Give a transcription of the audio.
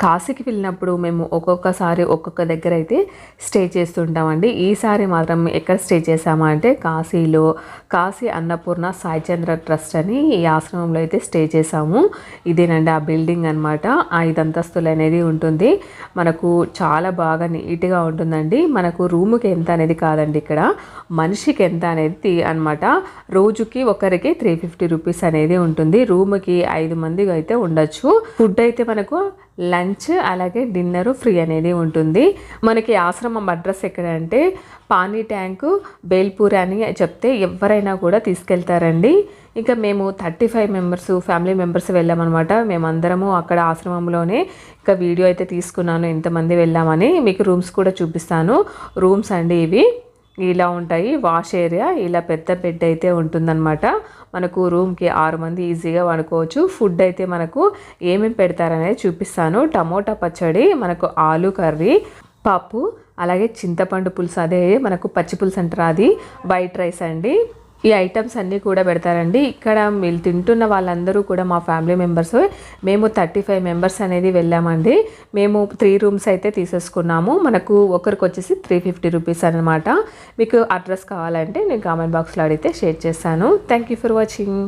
కాశీకి వెళ్ళినప్పుడు మేము ఒక్కొక్కసారి ఒక్కొక్క దగ్గర అయితే స్టే చేస్తుంటామండి. ఈసారి మాత్రం ఎక్కడ స్టే చేసామా అంటే కాశీలో కాశీ అన్నపూర్ణ సాయి చంద్ర ట్రస్ట్ అని ఈ ఆశ్రమంలో అయితే స్టే చేసాము. ఇదేనండి ఆ బిల్డింగ్ అనమాట. 5 అంతస్తులు అనేది ఉంటుంది. మనకు చాలా బాగా నీట్గా ఉంటుందండి. మనకు రూముకి ఎంత అనేది కాదండి, ఇక్కడ మనిషికి ఎంత అనేది అనమాట. రోజుకి ఒకరికి 350 రూపీస్ అనేది ఉంటుంది. రూమ్కి 5 మంది అయితే ఉండొచ్చు. ఫుడ్ అయితే మనకు లంచ్ అలాగే డిన్నర్ ఫ్రీ అనేది ఉంటుంది. మనకి ఆశ్రమం అడ్రస్ ఎక్కడ అంటే పానీ ట్యాంకు బేల్పూర్ అని చెప్తే ఎవరైనా కూడా తీసుకెళ్తారండి. ఇంకా మేము 35 మెంబర్స్ ఫ్యామిలీ మెంబర్స్ వెళ్ళామన్నమాట. మేమందరము అక్కడ ఆశ్రమంలోనే ఇంకా వీడియో అయితే తీసుకున్నాను ఎంతమంది వెళ్ళామని. మీకు రూమ్స్ కూడా చూపిస్తాను. రూమ్స్ అండి ఇవి ఇలా ఉంటాయి. వాష్ ఏరియా ఇలా పెద్ద బెడ్ అయితే ఉంటుందన్నమాట. మనకు రూమ్కి 6 మంది ఈజీగా వండుకోవచ్చు. ఫుడ్ అయితే మనకు ఏమేమి పెడతారనేది చూపిస్తాను. టమోటా పచ్చడి, మనకు ఆలు కర్రీ, పప్పు, అలాగే చింతపండు పులుసు, అదే మనకు పచ్చి పులుసు అంటారు, అది వైట్ రైస్ అండి. ఈ ఐటమ్స్ అన్నీ కూడా పెడతారండి. ఇక్కడ వీళ్ళు తింటున్న వాళ్ళందరూ కూడా మా ఫ్యామిలీ మెంబర్స్. మేము 35 మెంబర్స్ అనేది వెళ్ళామండి. మేము 3 రూమ్స్ అయితే తీసేసుకున్నాము. మనకు ఒకరికి వచ్చేసి 350 రూపీస్ అనమాట. మీకు అడ్రస్ కావాలంటే నేను కామెంట్ బాక్స్లో అడిగితే షేర్ చేస్తాను. Thank you for watching.